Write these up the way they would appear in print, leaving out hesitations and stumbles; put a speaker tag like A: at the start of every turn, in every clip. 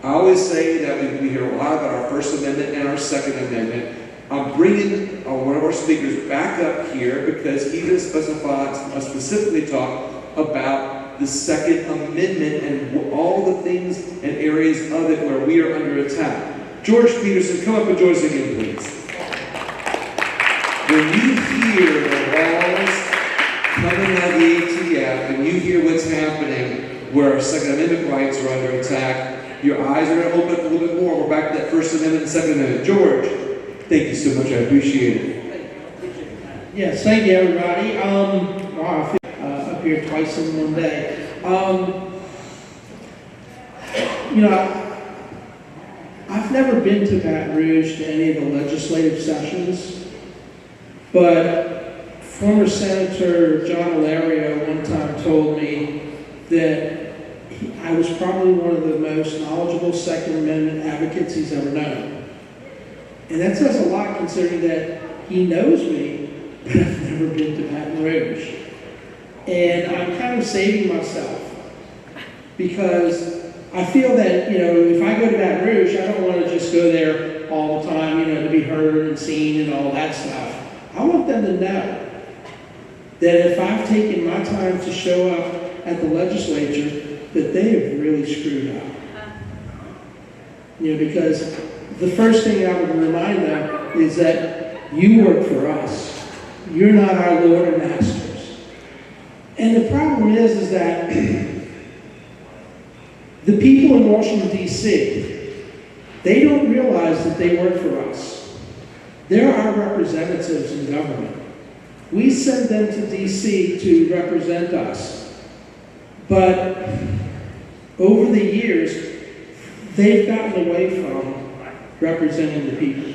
A: I always say that we hear a lot about our First Amendment and our Second Amendment. I'm bringing one of our speakers back up here because he will specifically talk about the Second Amendment and all the things and areas of it where we are under attack. George Peterson, come up and join us again, please. When you hear the laws coming out of the ATF and you hear what's happening where our Second Amendment rights are under attack, your eyes are going to open up a little bit more. We're back to that First Amendment and Second Amendment. George, thank you so much. I appreciate it.
B: Yes, thank you, everybody. Wow, I feel up here twice in one day. I've never been to Baton Rouge to any of the legislative sessions, but former Senator John Alario one time told me that I was probably one of the most knowledgeable Second Amendment advocates he's ever known. And that says a lot considering that he knows me, but I've never been to Baton Rouge. And I'm kind of saving myself because I feel that, if I go to Baton Rouge, I don't want to just go there all the time, to be heard and seen and all that stuff. I want them to know that if I've taken my time to show up at the legislature, that they have really screwed up. Because the first thing I would remind them is that you work for us. You're not our Lord and Masters. And the problem is that the people in Washington, D.C., they don't realize that they work for us. They're our representatives in government. We send them to D.C. to represent us. But over the years, they've gotten away from representing the people.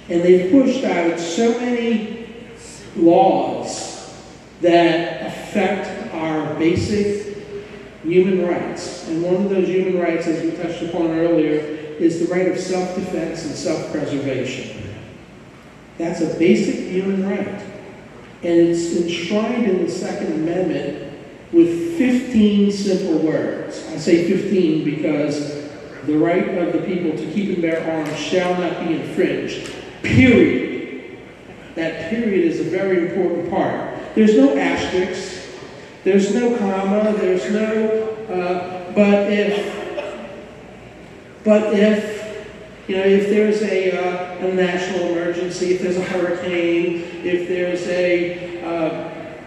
B: And they've pushed out so many laws that affect our basic human rights. And one of those human rights, as we touched upon earlier, is the right of self-defense and self-preservation. That's a basic human right. And it's enshrined in the Second Amendment with 15 simple words. I say 15 because the right of the people to keep and bear arms shall not be infringed. Period. That period is a very important part. There's no asterisk. There's no comma. There's no, but if there's a national emergency, if there's a hurricane, if there's a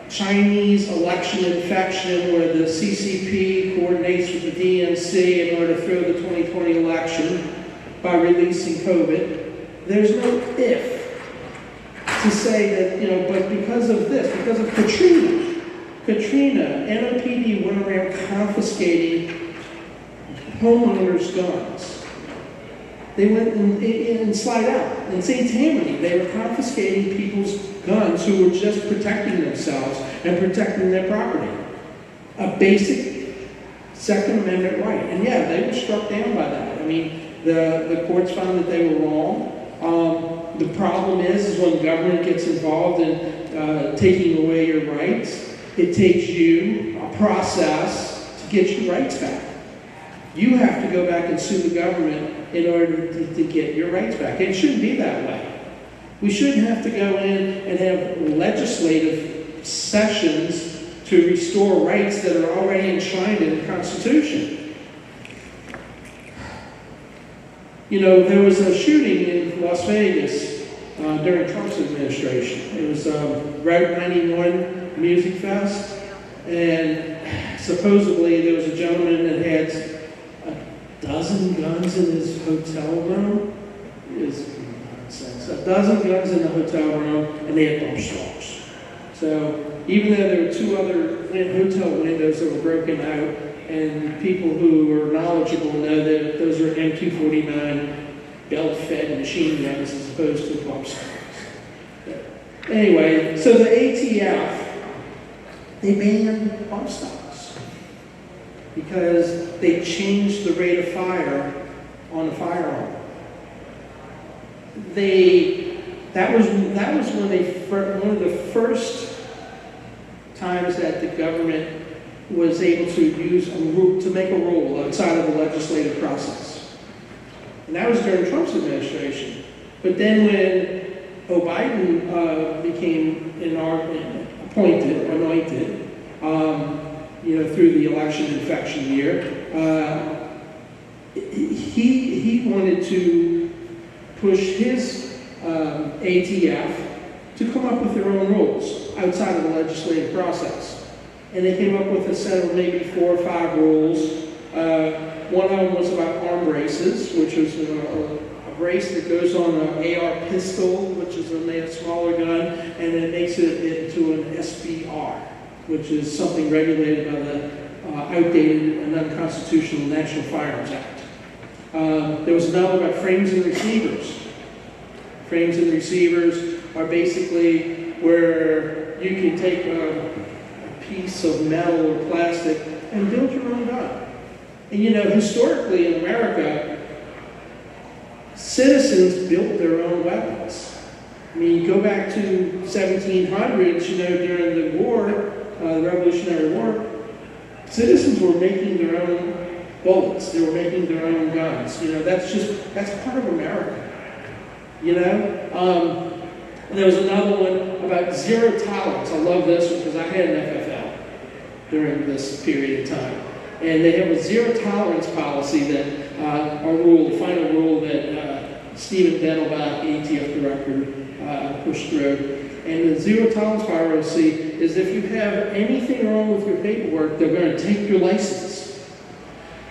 B: Chinese election infection where the CCP coordinates with the DNC in order to throw the 2020 election by releasing COVID, there's no if to say that, but because of this, because of Katrina, NOPD went around confiscating homeowners' guns. They went in Slide Out, in St. Tammany, they were confiscating people's guns who were just protecting themselves and protecting their property. A basic Second Amendment right. And yeah, they were struck down by that. I mean, the courts found that they were wrong. The problem is when government gets involved in taking away your rights, it takes you a process to get your rights back. You have to go back and sue the government in order to get your rights back. It shouldn't be that way. We shouldn't have to go in and have legislative sessions to restore rights that are already enshrined in the Constitution. There was a shooting in Las Vegas during Trump's administration. It was Route 91 Music Fest, and supposedly there was a gentleman that had a dozen guns in his hotel room. It is nonsense. A dozen guns in the hotel room, and they had bump stocks. So even though there were two other hotel windows that were broken out, and people who are knowledgeable know that those are M249 belt-fed machine guns as opposed to bump stocks. Anyway, so the ATF, they banned bump stocks because they changed the rate of fire on a firearm. That was one of the first times that the government was able to use to make a rule outside of the legislative process. And that was during Trump's administration. But then when Biden became anointed, through the election infection year, he wanted to push his ATF to come up with their own rules outside of the legislative process. And they came up with a set of maybe 4 or 5 rules. One of them was about arm braces, which was a brace that goes on an AR pistol, which is a smaller gun, and it makes it into an SBR, which is something regulated by the outdated and unconstitutional National Firearms Act. There was another about frames and receivers. Frames and receivers are basically where you can take a piece of metal or plastic and build your own gun. And historically in America, citizens built their own weapons. I mean, you go back to 1700s, during the war, the Revolutionary War, citizens were making their own bullets. They were making their own guns. That's part of America. And there was another one about zero tolerance. I love this one because I had an FFL during this period of time. And they have a zero tolerance policy that, the final rule that Stephen Denelbach, ATF director, pushed through. And the zero tolerance policy is if you have anything wrong with your paperwork, they're going to take your license.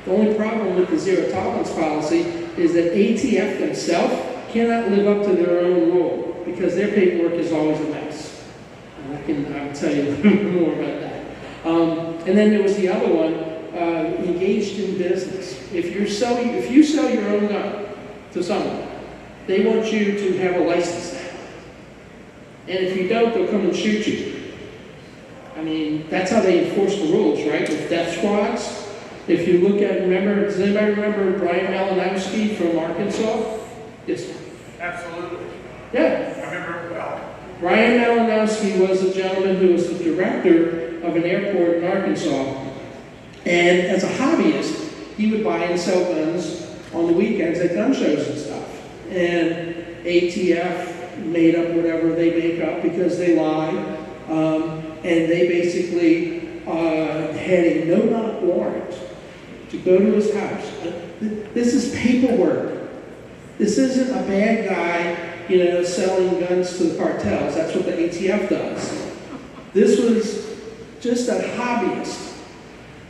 B: The only problem with the zero tolerance policy is that ATF themselves cannot live up to their own rule because their paperwork is always a mess. And I'll tell you a little more about that. And then there was the other one, engaged in business. If you sell your own gun to someone, they want you to have a license now. And if you don't, they'll come and shoot you. I mean, that's how they enforce the rules, right? With death squads. If you look at, does anybody remember Brian Malinowski from Arkansas? Yes.
C: Absolutely.
B: Yeah.
C: I remember it well.
B: Brian Malinowski was a gentleman who was the director of an airport in Arkansas. And as a hobbyist, he would buy and sell guns on the weekends at gun shows and stuff. And ATF made up whatever they make up because they lie. And they basically had a no-knock warrant to go to his house. This is paperwork. This isn't a bad guy, selling guns to the cartels. That's what the ATF does. This was just a hobbyist.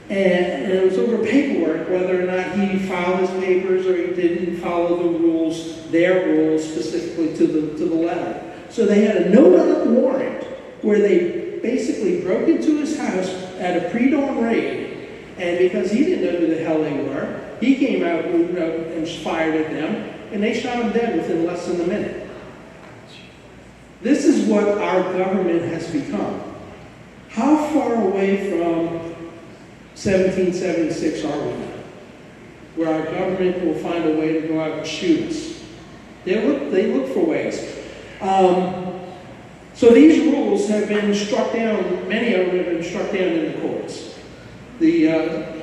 B: And it was over paperwork, whether or not he filed his papers or he didn't follow the rules, their rules specifically to the letter. So they had a no-knock warrant where they basically broke into his house at a pre-dawn raid, and because he didn't know who the hell they were, he came out and fired at them, and they shot him dead within less than a minute. This is what our government has become. How far away from 1776 are we now? Where our government will find a way to go out and shoot us. They look for ways. So these rules have been struck down, many of them have been struck down in the courts. The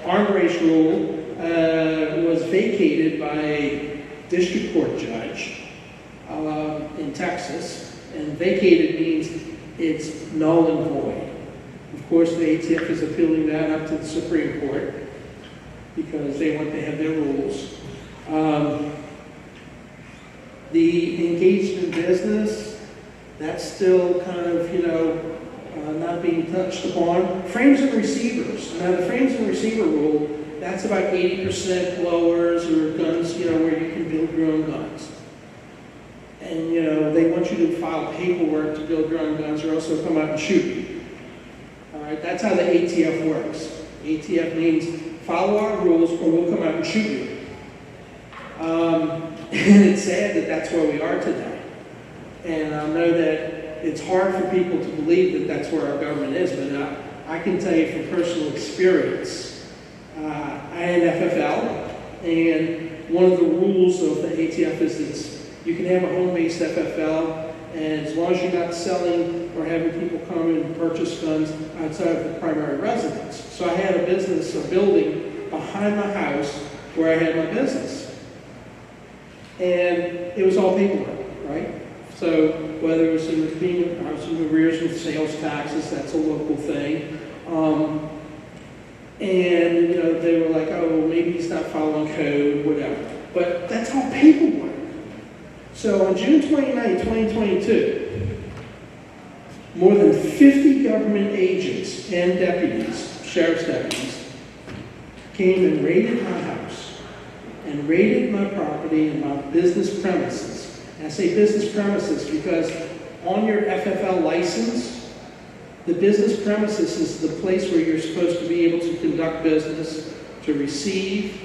B: arm race rule was vacated by a district court judge in Texas, and vacated means it's null and void. Of course, the ATF is appealing that up to the Supreme Court because they want to have their rules. The engaged in business, that's still kind of, not being touched upon. Frames and receivers. Now, the frames and receiver rule, that's about 80% blowers or guns, where you can build your own guns. And, they want you to file paperwork to build your own guns or else they'll come out and shoot you. All right, that's how the ATF works. ATF means follow our rules or we'll come out and shoot you. And it's sad that that's where we are today. And I know that it's hard for people to believe that that's where our government is, but I can tell you from personal experience, I had an FFL, and one of the rules of the ATF is this. You can have a home-based FFL, and as long as you're not selling or having people come and purchase guns outside of the primary residence. So I had a building behind my house where I had my business. And it was all paperwork, right? So whether it was I was in arrears with sales taxes, that's a local thing. And they were like, oh, maybe he's not following code, whatever. But that's all paperwork. So on June 29, 2022, more than 50 government agents and deputies, sheriff's deputies, came and raided my house and raided my property and my business premises. And I say business premises because on your FFL license, the business premises is the place where you're supposed to be able to conduct business, to receive,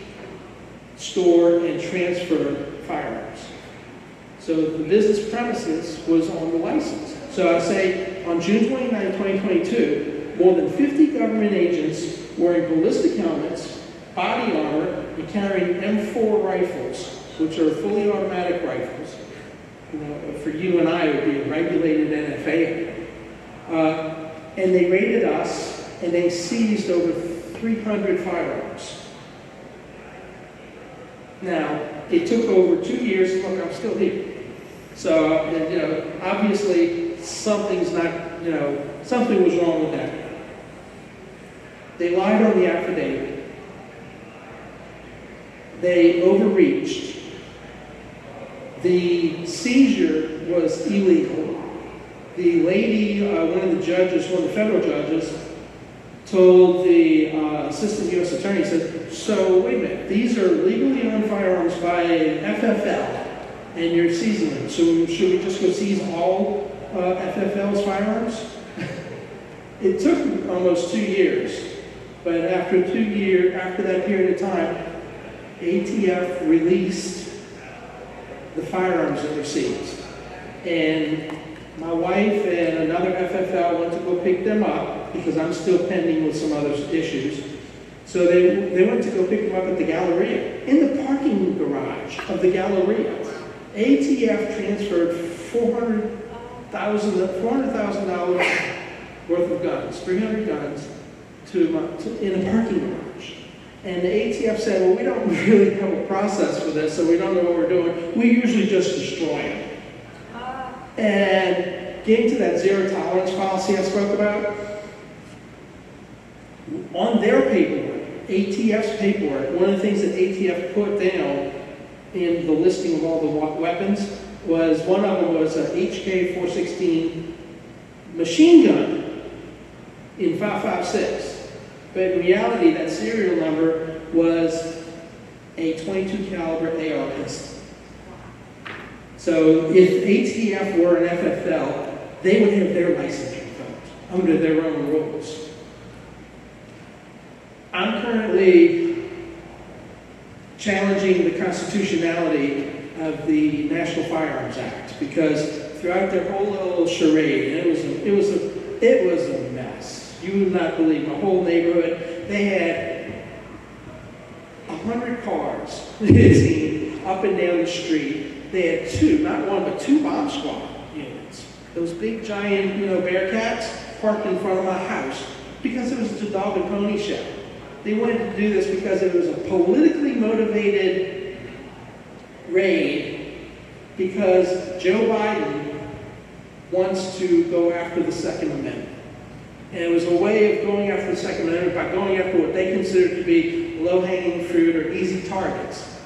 B: store, and transfer firearms. So the business premises was on the license. So I say on June 29, 2022, more than 50 government agents wearing ballistic helmets, body armor, and carrying M4 rifles, which are fully automatic rifles. For you and I, it would be a regulated NFA. And they raided us, and they seized over 300 firearms. Now, it took over 2 years. Look, I'm still here. So, obviously, something's not, something was wrong with that. They lied on the affidavit. They overreached. The seizure was illegal. The lady, one of the judges, one of the federal judges, told the assistant U.S. attorney, said, so wait a minute, these are legally owned firearms by FFL, and you're seizing them. So should we just go seize all FFL's firearms? It took almost 2 years, but after that period of time, ATF released the firearms that were seized. And my wife and another FFL went to go pick them up because I'm still pending with some other issues. So they went to go pick them up at the Galleria. In the parking garage of the Galleria, ATF transferred $400,000 worth of guns, 300 guns, in a parking garage. And the ATF said, well, we don't really have a process for this, so we don't know what we're doing. We usually just destroy them. And getting to that zero tolerance policy I spoke about, on their paperwork, ATF's paperwork, one of the things that ATF put down in the listing of all the weapons was, one of them was an HK-416 machine gun in 5.56. But in reality, that serial number was a 22 caliber AR pistol. So if ATF were an FFL, they would have their license revoked under their own rules. I'm currently challenging the constitutionality of the National Firearms Act because throughout their whole little charade, it was a mess. You would not believe my whole neighborhood. They had 100 cars up and down the street. They had not one, but two bomb squad units. Those big, giant, Bearcats parked in front of my house because it was a dog and pony show. They wanted to do this because it was a politically motivated raid because Joe Biden wants to go after the Second Amendment. And it was a way of going after the Second Amendment by going after what they considered to be low-hanging fruit or easy targets.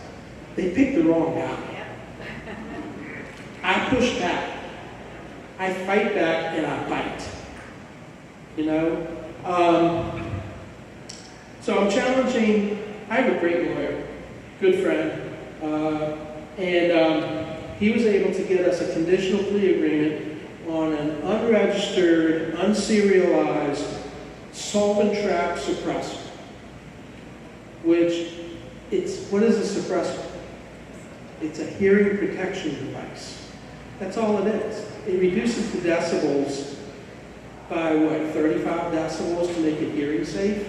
B: They picked the wrong guy. I push back. I fight back and I bite. So I'm challenging, I have a great lawyer, good friend, and he was able to get us a conditional plea agreement on an unregistered, unserialized solvent trap suppressor, which what is a suppressor? It's a hearing protection device. That's all it is. It reduces the decibels by 35 decibels to make it hearing safe.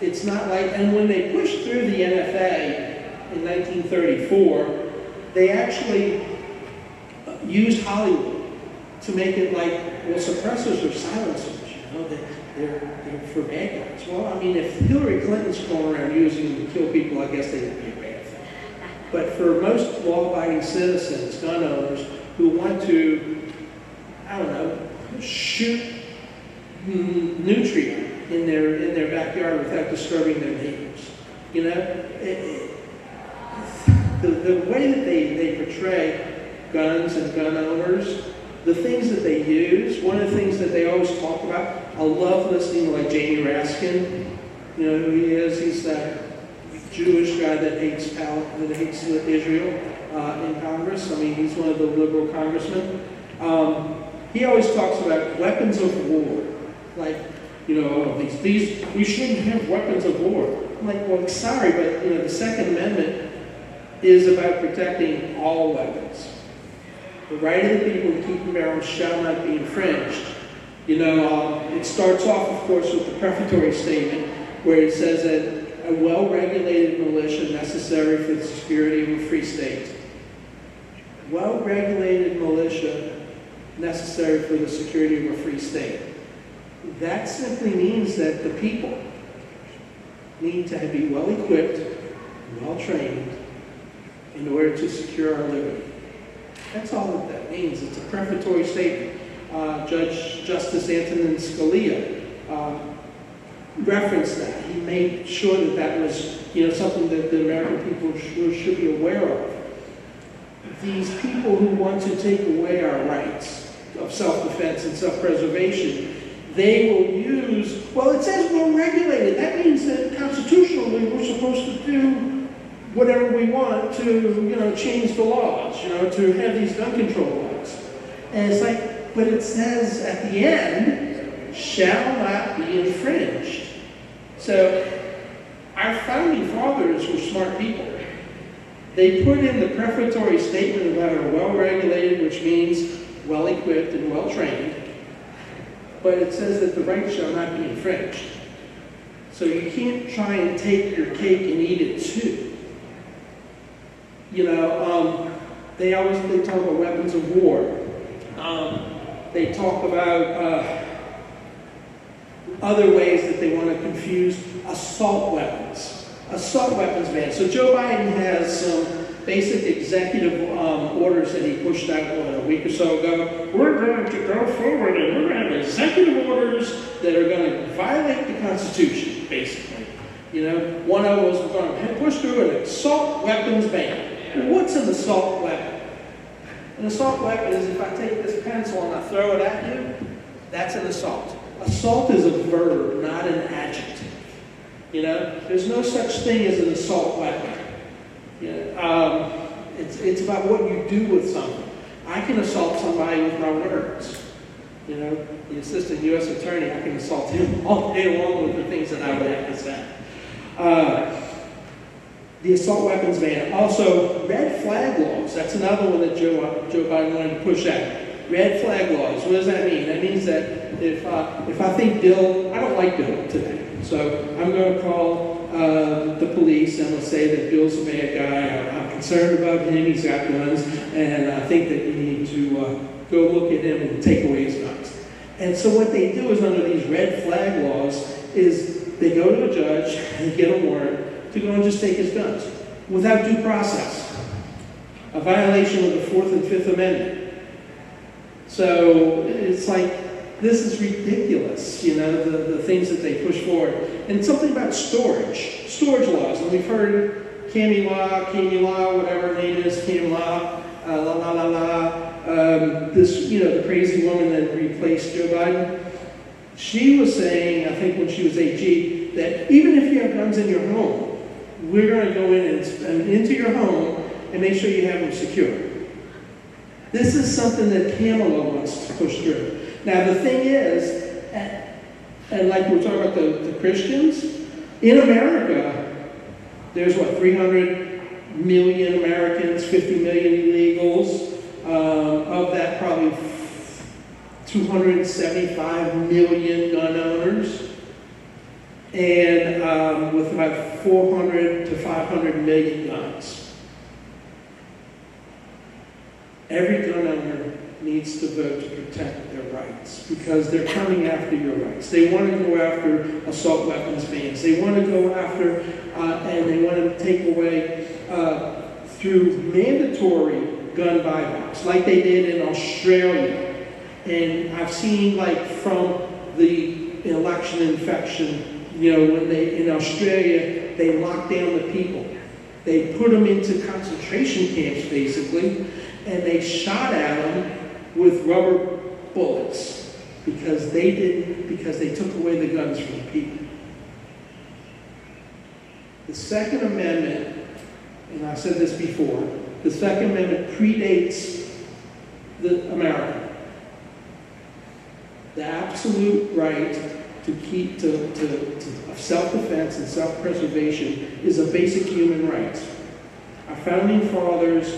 B: It's not like, and when they pushed through the NFA in 1934, they actually used Hollywood to make it like, well, suppressors are silencers, they're for bad guys. Well, I mean, if Hillary Clinton's going around using them to kill people, I guess they would be a bad thing. But for most law-abiding citizens, gun owners, who want to, I don't know, shoot nutria in their backyard without disturbing their neighbors, you know, the way that they portray guns and gun owners, the things that they use, one of the things that they always talk about, I love listening to like Jamie Raskin. You know who he is? He's that Jewish guy that hates Israel in Congress. I mean, he's one of the liberal congressmen. He always talks about weapons of war. Like, you know, these we shouldn't have weapons of war. I'm like, well, sorry, but you know, the Second Amendment is about protecting all weapons. The right of the people to keep and bear arms shall not be infringed. You know, it starts off, of course, with the prefatory statement where it says that a well-regulated militia necessary for the security of a free state. Well-regulated militia necessary for the security of a free state. That simply means that the people need to be well-equipped, well-trained in order to secure our liberty. That's all that means. It's a prefatory statement. Justice Antonin Scalia referenced that. He made sure that that was, you know, something that the American people should be aware of. These people who want to take away our rights of self-defense and self-preservation, they will use, well, it says we're regulated. That means that constitutionally we're supposed to do whatever we want to, you know, change the laws, you know, to have these gun control laws. And it's like, but it says at the end, shall not be infringed. So our founding fathers were smart people. They put in the prefatory statement about our well-regulated, which means well-equipped and well-trained, but it says that the right shall not be infringed. So you can't try and take your cake and eat it too. You know, they talk about weapons of war. They talk about other ways that they want to confuse assault weapons ban. So Joe Biden has some basic executive orders that he pushed out a week or so ago. We're going to go forward and we're going to have executive orders that are going to violate the Constitution, basically. You know, one of them was we're going to push through an assault weapons ban. What's an assault weapon? An assault weapon is if I take this pencil and I throw it at you, that's an assault. Assault is a verb, not an adjective. You know, there's no such thing as an assault weapon. You know, it's about what you do with something. I can assault somebody with my words. You know, the assistant U.S. attorney, I can assault him all day long with the things that I would have to say. The assault weapons ban. Also, red flag laws. That's another one that Joe Biden wanted to push out. Red flag laws. What does that mean? That means that if I think Bill, I don't like Bill today, so I'm going to call the police and let's say that Bill's a bad guy. I'm concerned about him. He's got guns, and I think that you need to go look at him and take away his guns. And so what they do is under these red flag laws is they go to a judge and get a warrant to go and just take his guns without due process. A violation of the Fourth and Fifth Amendment. So it's like, this is ridiculous, you know, the things that they push forward. And something about storage laws. And we've heard Cami Law, whatever her name is, Cami Law, this, you know, the crazy woman that replaced Joe Biden. She was saying, I think when she was AG, that even if you have guns in your home, we're going to go in and into your home and make sure you have them secure. This is something that Kamala wants to push through. Now the thing is, and like we're talking about the Christians, in America, there's what, 300 million Americans, 50 million illegals. Of that, probably 275 million gun owners. And with about 400 to 500 million guns. Every gun owner needs to vote to protect their rights because they're coming after your rights. They want to go after assault weapons bans. They want to go after and they want to take away through mandatory gun buybacks, like they did in Australia. And I've seen, like, from the election infection, when in Australia, they locked down the people. They put them into concentration camps, basically, and they shot at them with rubber bullets because they took away the guns from the people. The Second Amendment, and I've said this before, the Second Amendment predates America. The absolute right of self-defense and self-preservation is a basic human right. Our founding fathers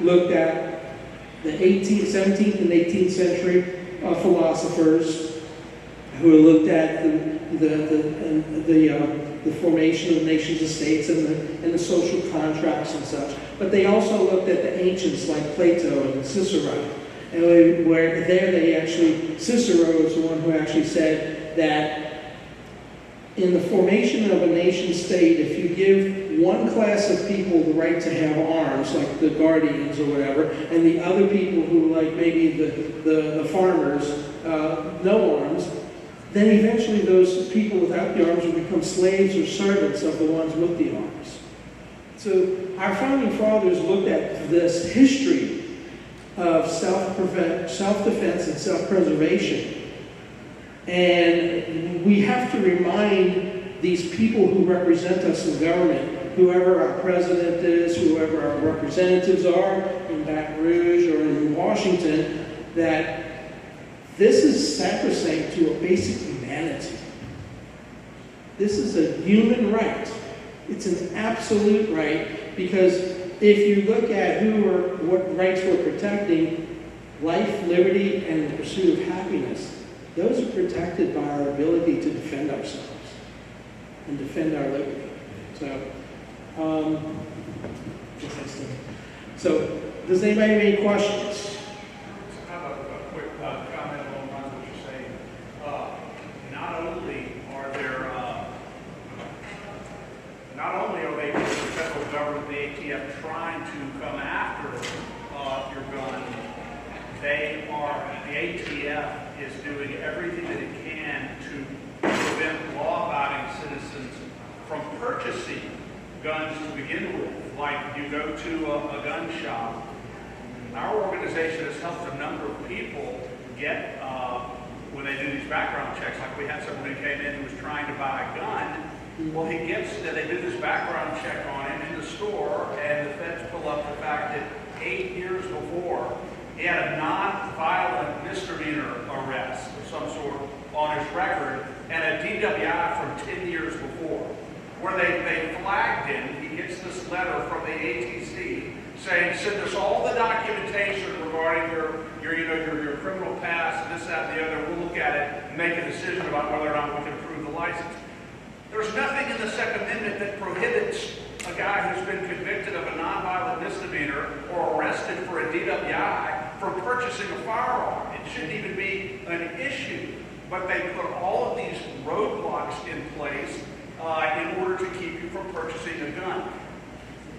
B: looked at the 17th and 18th century philosophers who looked at the formation of nations and states and the social contracts and such. But they also looked at the ancients like Plato and Cicero. And where there they actually, Cicero is the one who actually said that in the formation of a nation state, if you give one class of people the right to have arms, like the guardians or whatever, and the other people who, like maybe the farmers, no arms, then eventually those people without the arms will become slaves or servants of the ones with the arms. So our founding fathers looked at this history of self-defense and self-preservation. And we have to remind these people who represent us in government, whoever our president is, whoever our representatives are in Baton Rouge or in Washington, that this is sacrosanct to a basic humanity. This is a human right. It's an absolute right, because if you look at what rights we're protecting, life, liberty, and the pursuit of happiness, those are protected by our ability to defend ourselves and defend our liberty. So, does anybody have any questions?
C: I have a quick comment along what you're saying. Not only are they, the federal government, the ATF, trying to come after your gun, the ATF is doing everything that it can to prevent law-abiding citizens from purchasing guns to begin with. Like, you go to a gun shop. Our organization has helped a number of people get, when they do these background checks, like we had someone who came in who was trying to buy a gun. Well, they do this background check on him in the store, and the feds pull up the fact that 8 years before, he had a non-violent misdemeanor arrest of some sort on his record, and a DWI from 10 years before, where they flagged him. He gets this letter from the ATC saying, send us all the documentation regarding your criminal past, and this, that, and the other. We'll look at it and make a decision about whether or not we can approve the license. There's nothing in the Second Amendment that prohibits a guy who's been convicted of a nonviolent misdemeanor or arrested for a DWI from purchasing a firearm. It shouldn't even be an issue. But they put all of these roadblocks in place in order to keep you from purchasing a gun.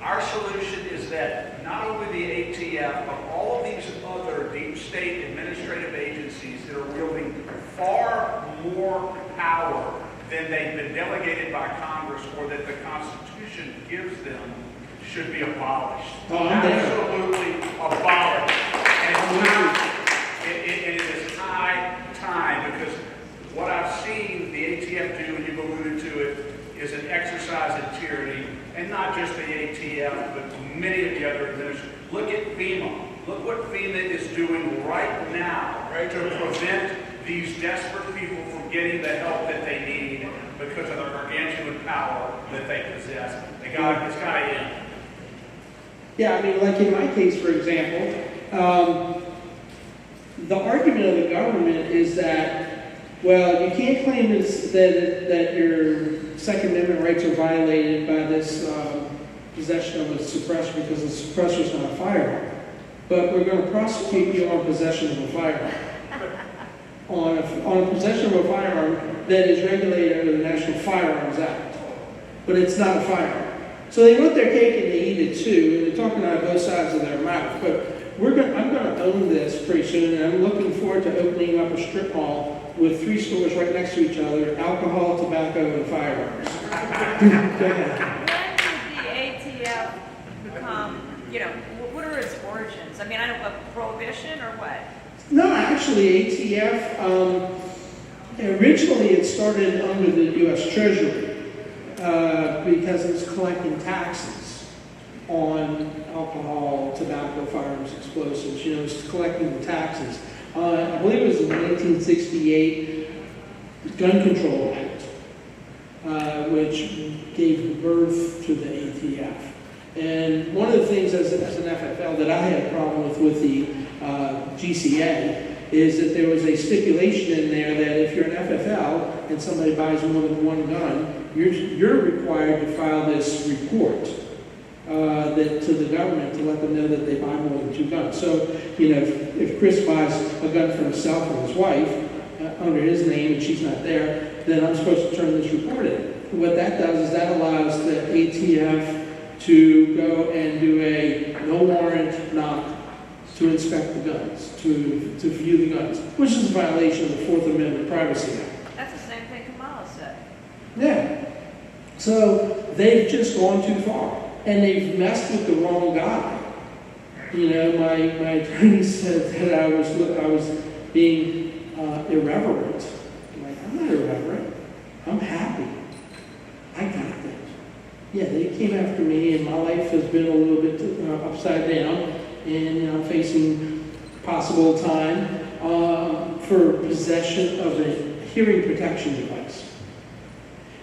C: Our solution is that not only the ATF, but all of these other deep state administrative agencies that are wielding far more power than they've been delegated by Congress or that the Constitution gives them should be abolished. Absolutely abolished. And it is high time, because what I've seen the ATF do, and you've alluded to it, is an exercise in tyranny, and not just the ATF, but many of the other administrations. Look at FEMA. Look what FEMA is doing right now to prevent these desperate people from getting the help that they need because of the gargantuan power that they possess. It's got to end.
B: Yeah, I mean, like in my case, for example, the argument of the government is that, well, you can't claim that your Second Amendment rights are violated by this possession of a suppressor because the suppressor is not a firearm. But we're going to prosecute you on possession of a firearm. on possession of a firearm that is regulated under the National Firearms Act. But it's not a firearm. So they want their cake and they eat needed to, and they're talking out of both sides of their mouth, but I'm going to own this pretty soon, and I'm looking forward to opening up a strip mall with 3 stores right next to each other, alcohol, tobacco, and firearms. Go ahead.
D: When did the ATF become, what are its origins? I mean, I don't know, prohibition or what?
B: No, actually, ATF, originally it started under the U.S. Treasury because it was collecting taxes on alcohol, tobacco, firearms, explosives. It was collecting the taxes. I believe it was in the 1968 Gun Control Act, which gave birth to the ATF. And one of the things as an FFL that I had a problem with the GCA is that there was a stipulation in there that if you're an FFL and somebody buys more than one gun, you're required to file this report to the government to let them know that they buy more than 2 guns. So, if Chris buys a gun for himself or his wife under his name and she's not there, then I'm supposed to turn this report in. What that does is that allows the ATF to go and do a no warrant knock to inspect the guns, to view the guns, which is a violation of the 4th Amendment Privacy Act.
D: That's the same thing Kamala said.
B: Yeah. So they've just gone too far. And they've messed with the wrong guy. My attorney said that I was being irreverent. I'm like, I'm not irreverent. I'm happy. I got this. Yeah, they came after me, and my life has been a little bit upside down, and I'm facing possible time for possession of a hearing protection device.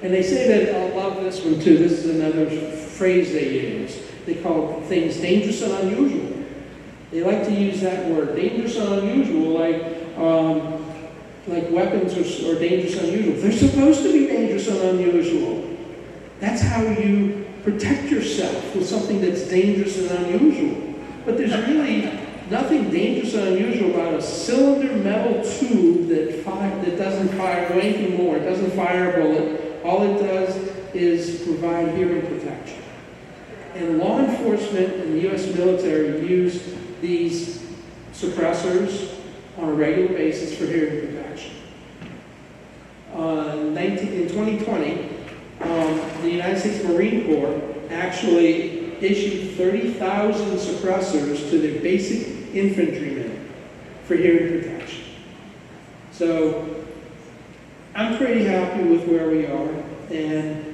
B: And they say that, I love this one too, this is another phrase they use. They call things dangerous and unusual. They like to use that word, dangerous and unusual, like weapons are dangerous and unusual. They're supposed to be dangerous and unusual. That's how you protect yourself with something that's dangerous and unusual. But there's really nothing dangerous and unusual about a cylinder metal tube that doesn't fire anything more. It doesn't fire a bullet. All it does is provide hearing protection. And law enforcement and the U.S. military use these suppressors on a regular basis for hearing protection. In 2020, the United States Marine Corps actually issued 30,000 suppressors to their basic infantrymen for hearing protection. So I'm pretty happy with where we are, and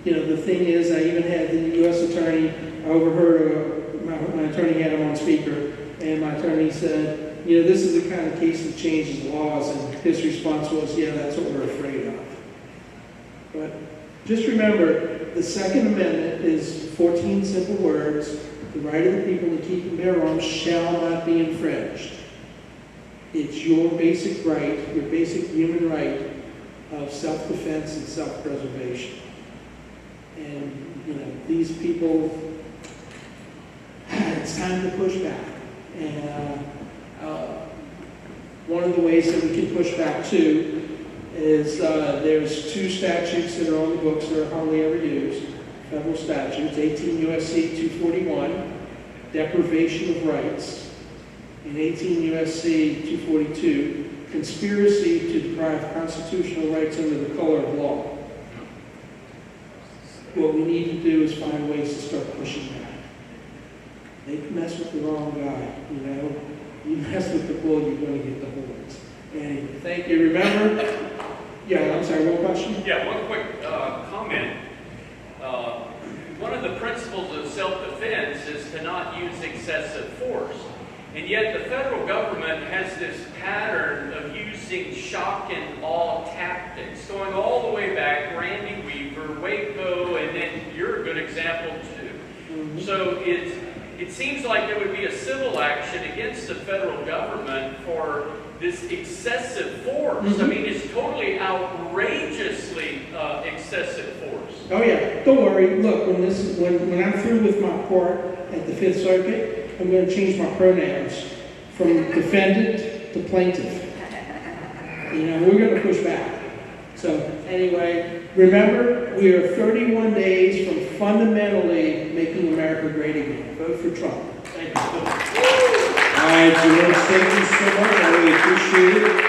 B: the thing is, I even had the U.S. attorney, I overheard my attorney had him on speaker, and my attorney said, this is the kind of case that changes laws, and his response was, yeah, that's what we're afraid of. But just remember, the Second Amendment is 14 simple words. The right of the people to keep and bear arms shall not be infringed. It's your basic right, your basic human right of self-defense and self-preservation. And, these people, it's time to push back. And one of the ways that we can push back, too, is there's 2 statutes that are on the books that are hardly ever used, federal statutes, 18 U.S.C. 241, deprivation of rights, and 18 U.S.C. 242, conspiracy to deprive constitutional rights under the color of law. What we need to do is find ways to start pushing back. They mess with the wrong guy, You mess with the bull, you're going to get the horns. Anyway, thank you. Remember? Yeah, I'm sorry, one question?
C: Yeah, one quick comment. One of the principles of self-defense is to not use excessive force. And yet the federal government has this pattern of using shock and awe tactics, going all the way back, Randy Weaver, Waco, and then you're a good example too. Mm-hmm. So it seems like there would be a civil action against the federal government for this excessive force. Mm-hmm. I mean, it's totally outrageously excessive force.
B: Oh yeah, don't worry. Look, when I'm through with my court at the Fifth Circuit, I'm going to change my pronouns from defendant to plaintiff. We're going to push back. So anyway, Remember, we are 31 days from fundamentally making America great again. Vote for Trump. Thank you.
A: All right, George, thank you so much. I really appreciate it.